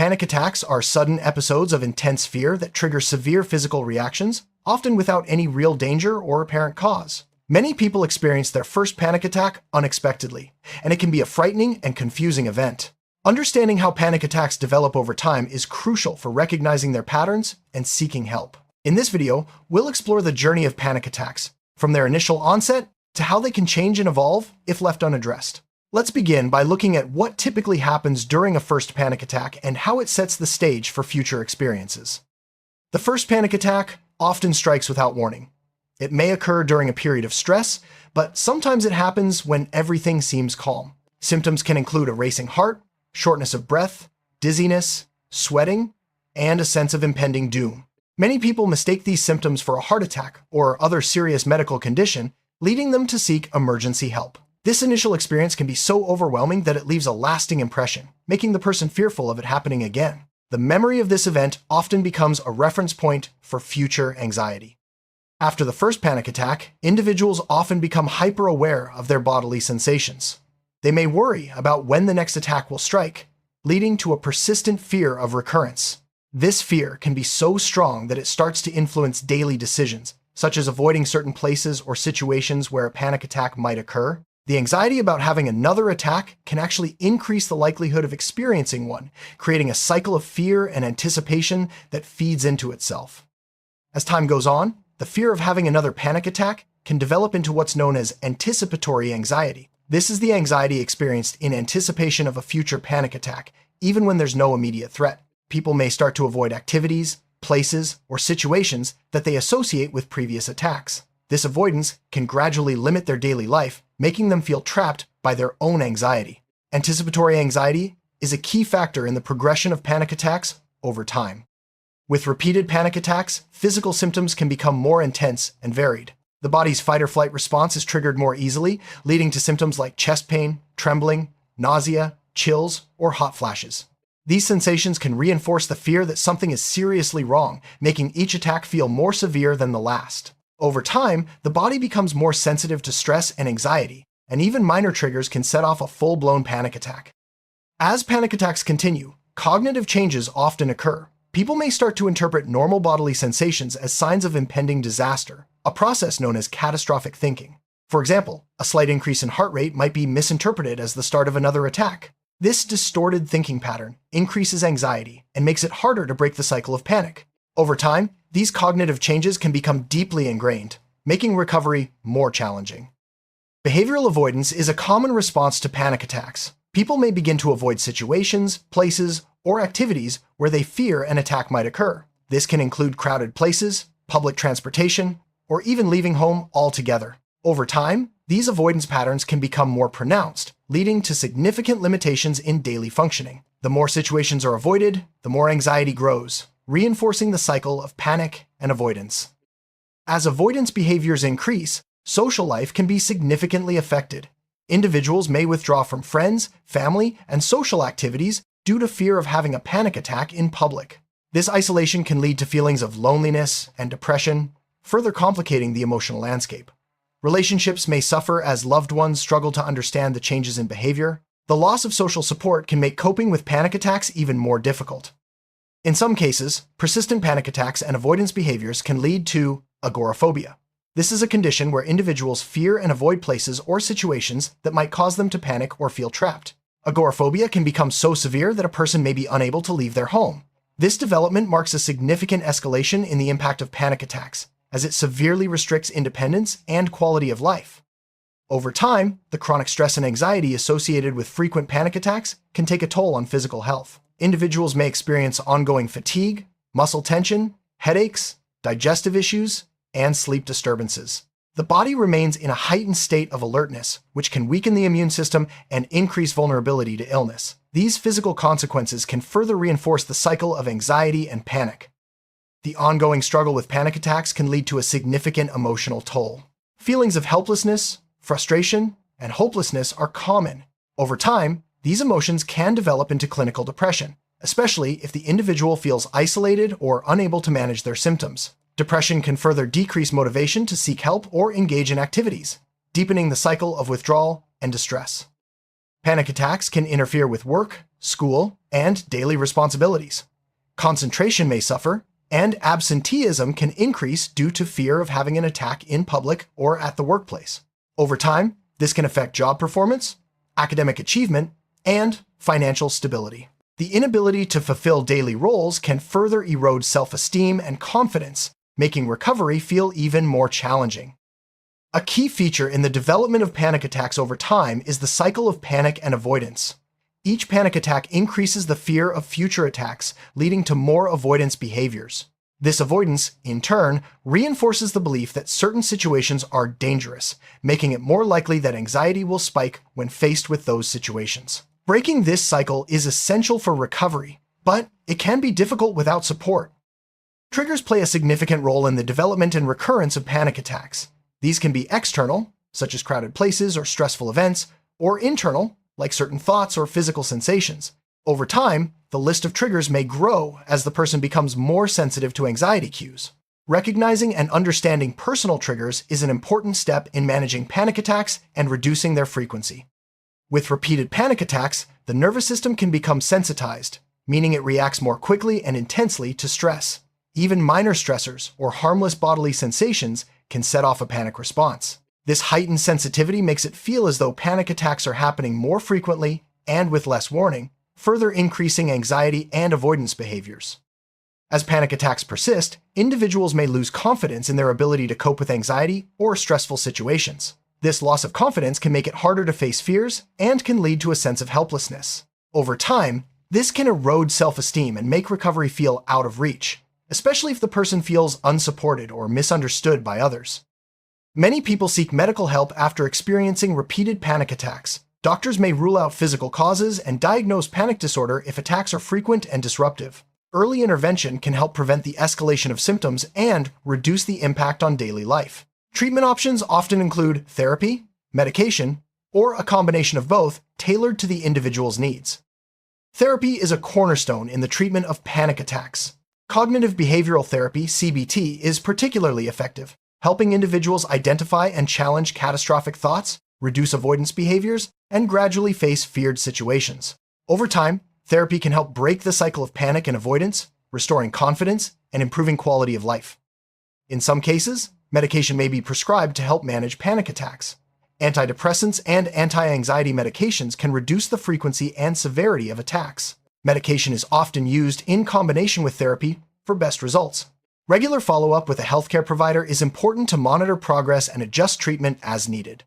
Panic attacks are sudden episodes of intense fear that trigger severe physical reactions, often without any real danger or apparent cause. Many people experience their first panic attack unexpectedly, and it can be a frightening and confusing event. Understanding how panic attacks develop over time is crucial for recognizing their patterns and seeking help. In this video, we'll explore the journey of panic attacks, from their initial onset to how they can change and evolve if left unaddressed. Let's begin by looking at what typically happens during a first panic attack and how it sets the stage for future experiences. The first panic attack often strikes without warning. It may occur during a period of stress, but sometimes it happens when everything seems calm. Symptoms can include a racing heart, shortness of breath, dizziness, sweating, and a sense of impending doom. Many people mistake these symptoms for a heart attack or other serious medical condition, leading them to seek emergency help. This initial experience can be so overwhelming that it leaves a lasting impression, making the person fearful of it happening again. The memory of this event often becomes a reference point for future anxiety. After the first panic attack, individuals often become hyper-aware of their bodily sensations. They may worry about when the next attack will strike, leading to a persistent fear of recurrence. This fear can be so strong that it starts to influence daily decisions, such as avoiding certain places or situations where a panic attack might occur. The anxiety about having another attack can actually increase the likelihood of experiencing one, creating a cycle of fear and anticipation that feeds into itself. As time goes on, the fear of having another panic attack can develop into what's known as anticipatory anxiety. This is the anxiety experienced in anticipation of a future panic attack, even when there's no immediate threat. People may start to avoid activities, places, or situations that they associate with previous attacks. This avoidance can gradually limit their daily life, making them feel trapped by their own anxiety. Anticipatory anxiety is a key factor in the progression of panic attacks over time. With repeated panic attacks, physical symptoms can become more intense and varied. The body's fight-or-flight response is triggered more easily, leading to symptoms like chest pain, trembling, nausea, chills, or hot flashes. These sensations can reinforce the fear that something is seriously wrong, making each attack feel more severe than the last. Over time, the body becomes more sensitive to stress and anxiety, and even minor triggers can set off a full-blown panic attack. As panic attacks continue, cognitive changes often occur. People may start to interpret normal bodily sensations as signs of impending disaster, a process known as catastrophic thinking. For example, a slight increase in heart rate might be misinterpreted as the start of another attack. This distorted thinking pattern increases anxiety and makes it harder to break the cycle of panic. Over time, these cognitive changes can become deeply ingrained, making recovery more challenging. Behavioral avoidance is a common response to panic attacks. People may begin to avoid situations, places, or activities where they fear an attack might occur. This can include crowded places, public transportation, or even leaving home altogether. Over time, these avoidance patterns can become more pronounced, leading to significant limitations in daily functioning. The more situations are avoided, the more anxiety grows, reinforcing the cycle of panic and avoidance. As avoidance behaviors increase, social life can be significantly affected. Individuals may withdraw from friends, family, and social activities due to fear of having a panic attack in public. This isolation can lead to feelings of loneliness and depression, further complicating the emotional landscape. Relationships may suffer as loved ones struggle to understand the changes in behavior. The loss of social support can make coping with panic attacks even more difficult. In some cases, persistent panic attacks and avoidance behaviors can lead to agoraphobia. This is a condition where individuals fear and avoid places or situations that might cause them to panic or feel trapped. Agoraphobia can become so severe that a person may be unable to leave their home. This development marks a significant escalation in the impact of panic attacks, as it severely restricts independence and quality of life. Over time, the chronic stress and anxiety associated with frequent panic attacks can take a toll on physical health. Individuals may experience ongoing fatigue, muscle tension, headaches, digestive issues, and sleep disturbances. The body remains in a heightened state of alertness, which can weaken the immune system and increase vulnerability to illness. These physical consequences can further reinforce the cycle of anxiety and panic. The ongoing struggle with panic attacks can lead to a significant emotional toll. Feelings of helplessness, frustration, and hopelessness are common. Over time, these emotions can develop into clinical depression, especially if the individual feels isolated or unable to manage their symptoms. Depression can further decrease motivation to seek help or engage in activities, deepening the cycle of withdrawal and distress. Panic attacks can interfere with work, school, and daily responsibilities. Concentration may suffer, and absenteeism can increase due to fear of having an attack in public or at the workplace. Over time, this can affect job performance, academic achievement, and financial stability. The inability to fulfill daily roles can further erode self-esteem and confidence, making recovery feel even more challenging. A key feature in the development of panic attacks over time is the cycle of panic and avoidance. Each panic attack increases the fear of future attacks, leading to more avoidance behaviors. This avoidance, in turn, reinforces the belief that certain situations are dangerous, making it more likely that anxiety will spike when faced with those situations. Breaking this cycle is essential for recovery, but it can be difficult without support. Triggers play a significant role in the development and recurrence of panic attacks. These can be external, such as crowded places or stressful events, or internal, like certain thoughts or physical sensations. Over time, the list of triggers may grow as the person becomes more sensitive to anxiety cues. Recognizing and understanding personal triggers is an important step in managing panic attacks and reducing their frequency. With repeated panic attacks, the nervous system can become sensitized, meaning it reacts more quickly and intensely to stress. Even minor stressors or harmless bodily sensations can set off a panic response. This heightened sensitivity makes it feel as though panic attacks are happening more frequently and with less warning, further increasing anxiety and avoidance behaviors. As panic attacks persist, individuals may lose confidence in their ability to cope with anxiety or stressful situations. This loss of confidence can make it harder to face fears and can lead to a sense of helplessness. Over time, this can erode self-esteem and make recovery feel out of reach, especially if the person feels unsupported or misunderstood by others. Many people seek medical help after experiencing repeated panic attacks. Doctors may rule out physical causes and diagnose panic disorder if attacks are frequent and disruptive. Early intervention can help prevent the escalation of symptoms and reduce the impact on daily life. Treatment options often include therapy, medication, or a combination of both, tailored to the individual's needs. Therapy is a cornerstone in the treatment of panic attacks. Cognitive behavioral therapy, CBT, is particularly effective, helping individuals identify and challenge catastrophic thoughts, reduce avoidance behaviors, and gradually face feared situations. Over time, therapy can help break the cycle of panic and avoidance, restoring confidence and improving quality of life. In some cases, medication may be prescribed to help manage panic attacks. Antidepressants and anti-anxiety medications can reduce the frequency and severity of attacks. Medication is often used in combination with therapy for best results. Regular follow-up with a healthcare provider is important to monitor progress and adjust treatment as needed.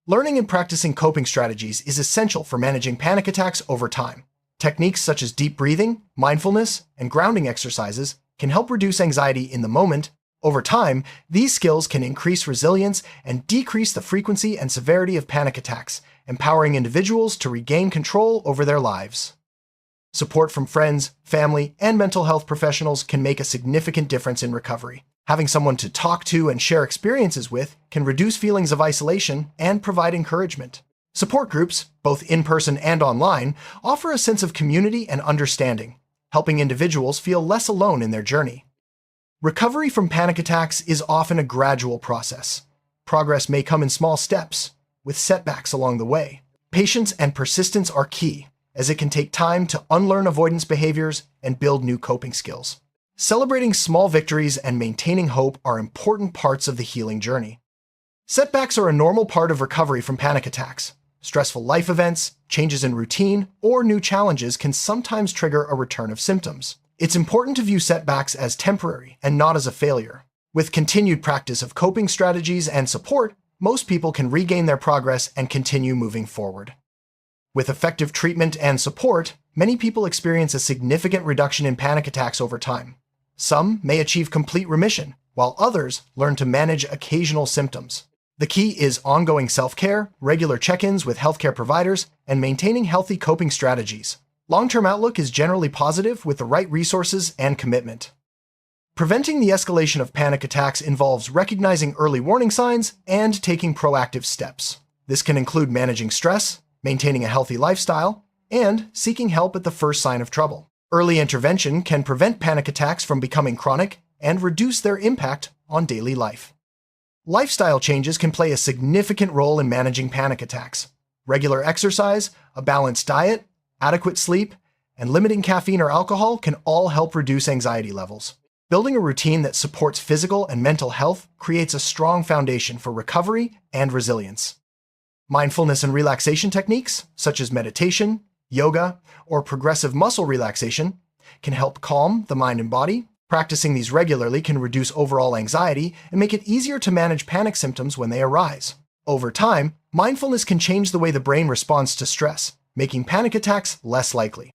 Learning and practicing coping strategies is essential for managing panic attacks over time. Techniques such as deep breathing, mindfulness, and grounding exercises can help reduce anxiety in the moment. Over time, these skills can increase resilience and decrease the frequency and severity of panic attacks, empowering individuals to regain control over their lives. Support from friends, family, and mental health professionals can make a significant difference in recovery. Having someone to talk to and share experiences with can reduce feelings of isolation and provide encouragement. Support groups, both in person and online, offer a sense of community and understanding, helping individuals feel less alone in their journey. Recovery from panic attacks is often a gradual process. Progress may come in small steps, with setbacks along the way. Patience and persistence are key, as it can take time to unlearn avoidance behaviors and build new coping skills. Celebrating small victories and maintaining hope are important parts of the healing journey. Setbacks are a normal part of recovery from panic attacks. Stressful life events, changes in routine, or new challenges can sometimes trigger a return of symptoms. It's important to view setbacks as temporary and not as a failure. With continued practice of coping strategies and support, most people can regain their progress and continue moving forward. With effective treatment and support, many people experience a significant reduction in panic attacks over time. Some may achieve complete remission, while others learn to manage occasional symptoms. The key is ongoing self-care, regular check-ins with healthcare providers, and maintaining healthy coping strategies. Long-term outlook is generally positive with the right resources and commitment. Preventing the escalation of panic attacks involves recognizing early warning signs and taking proactive steps. This can include managing stress, maintaining a healthy lifestyle, and seeking help at the first sign of trouble. Early intervention can prevent panic attacks from becoming chronic and reduce their impact on daily life. Lifestyle changes can play a significant role in managing panic attacks. Regular exercise, a balanced diet, Adequate sleep and limiting caffeine or alcohol can all help reduce anxiety levels. Building a routine that supports physical and mental health creates a strong foundation for recovery and resilience. Mindfulness and relaxation techniques, such as meditation, yoga, or progressive muscle relaxation, can help calm the mind and body. Practicing these regularly can reduce overall anxiety and make it easier to manage panic symptoms when they arise. Over time, mindfulness can change the way the brain responds to stress, making panic attacks less likely.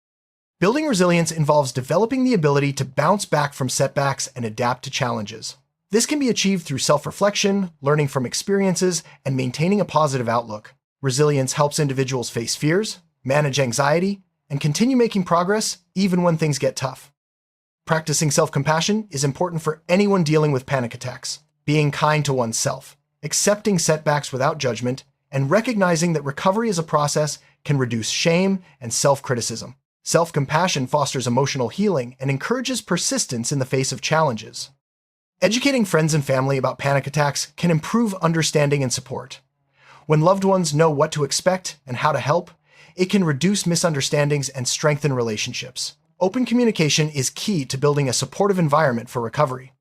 Building resilience involves developing the ability to bounce back from setbacks and adapt to challenges. This can be achieved through self-reflection, learning from experiences, and maintaining a positive outlook. Resilience helps individuals face fears, manage anxiety, and continue making progress even when things get tough. Practicing self-compassion is important for anyone dealing with panic attacks. Being kind to oneself, accepting setbacks without judgment, and recognizing that recovery is a process can reduce shame and self-criticism. Self-compassion fosters emotional healing and encourages persistence in the face of challenges. Educating friends and family about panic attacks can improve understanding and support. When loved ones know what to expect and how to help, it can reduce misunderstandings and strengthen relationships. Open communication is key to building a supportive environment for recovery.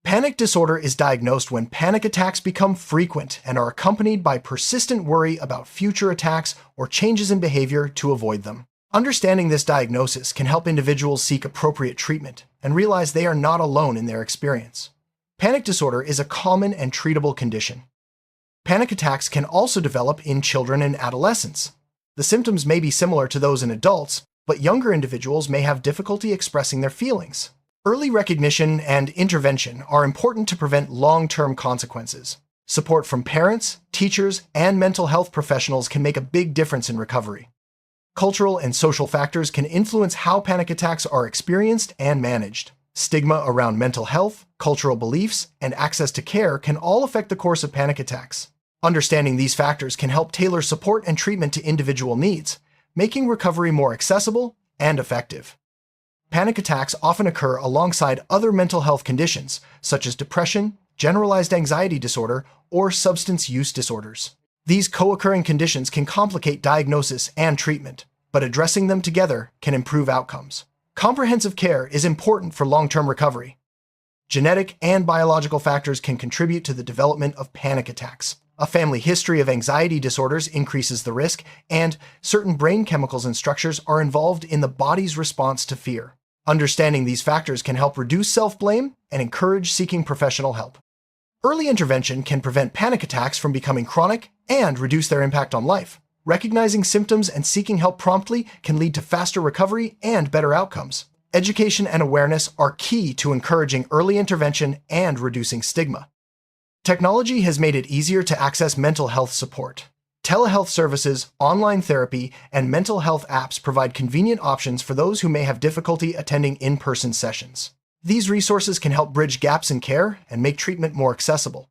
Panic disorder is diagnosed when panic attacks become frequent and are accompanied by persistent worry about future attacks or changes in behavior to avoid them. Understanding this diagnosis can help individuals seek appropriate treatment and realize they are not alone in their experience. Panic disorder is a common and treatable condition. Panic attacks can also develop in children and adolescents. The symptoms may be similar to those in adults, but younger individuals may have difficulty expressing their feelings. Early recognition and intervention are important to prevent long-term consequences. Support from parents, teachers, and mental health professionals can make a big difference in recovery. Cultural and social factors can influence how panic attacks are experienced and managed. Stigma around mental health, cultural beliefs, and access to care can all affect the course of panic attacks. Understanding these factors can help tailor support and treatment to individual needs, making recovery more accessible and effective. Panic attacks often occur alongside other mental health conditions, such as depression, generalized anxiety disorder, or substance use disorders. These co-occurring conditions can complicate diagnosis and treatment, but addressing them together can improve outcomes. Comprehensive care is important for long-term recovery. Genetic and biological factors can contribute to the development of panic attacks. A family history of anxiety disorders increases the risk, and certain brain chemicals and structures are involved in the body's response to fear. Understanding these factors can help reduce self-blame and encourage seeking professional help. Early intervention can prevent panic attacks from becoming chronic and reduce their impact on life. Recognizing symptoms and seeking help promptly can lead to faster recovery and better outcomes. Education and awareness are key to encouraging early intervention and reducing stigma. Technology has made it easier to access mental health support. Telehealth services, online therapy, and mental health apps provide convenient options for those who may have difficulty attending in-person sessions. These resources can help bridge gaps in care and make treatment more accessible.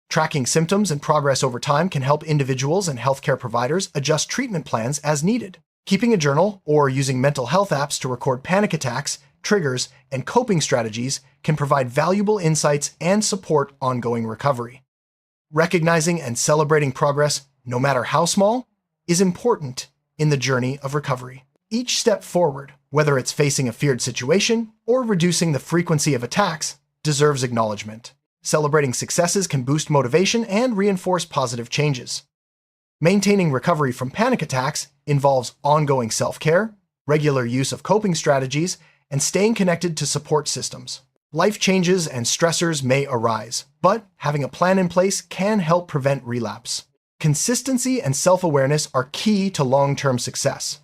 Tracking symptoms and progress over time can help individuals and healthcare providers adjust treatment plans as needed. Keeping a journal or using mental health apps to record panic attacks, triggers, and coping strategies can provide valuable insights and support ongoing recovery. Recognizing and celebrating progress, no matter how small, is important in the journey of recovery. Each step forward, whether it's facing a feared situation or reducing the frequency of attacks, deserves acknowledgement. Celebrating successes can boost motivation and reinforce positive changes. Maintaining recovery from panic attacks involves ongoing self-care, regular use of coping strategies, and staying connected to support systems. Life changes and stressors may arise, but having a plan in place can help prevent relapse. Consistency and self-awareness are key to long-term success.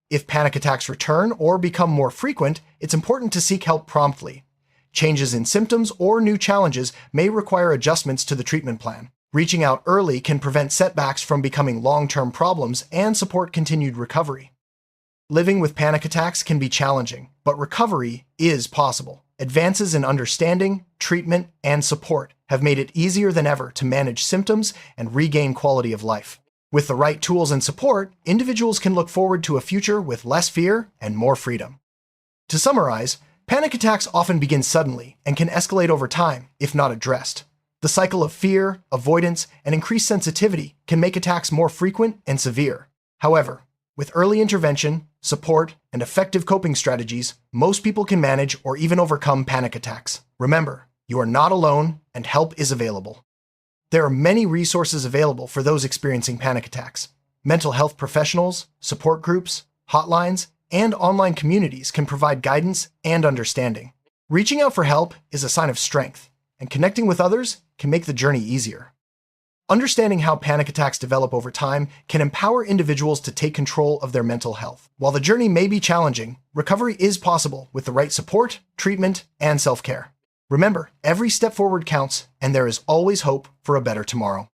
If panic attacks return or become more frequent, it's important to seek help promptly. Changes in symptoms or new challenges may require adjustments to the treatment plan. Reaching out early can prevent setbacks from becoming long-term problems and support continued recovery. Living with panic attacks can be challenging, but recovery is possible. Advances in understanding, treatment, and support have made it easier than ever to manage symptoms and regain quality of life. With the right tools and support, individuals can look forward to a future with less fear and more freedom. To summarize, panic attacks often begin suddenly and can escalate over time if not addressed. The cycle of fear, avoidance, and increased sensitivity can make attacks more frequent and severe. However, With early intervention, support, and effective coping strategies, most people can manage or even overcome panic attacks. Remember, you are not alone and help is available. There are many resources available for those experiencing panic attacks. Mental health professionals, support groups, hotlines, and online communities can provide guidance and understanding. Reaching out for help is a sign of strength, and connecting with others can make the journey easier. Understanding how panic attacks develop over time can empower individuals to take control of their mental health. While the journey may be challenging, recovery is possible with the right support, treatment, and self-care. Remember, every step forward counts, and there is always hope for a better tomorrow.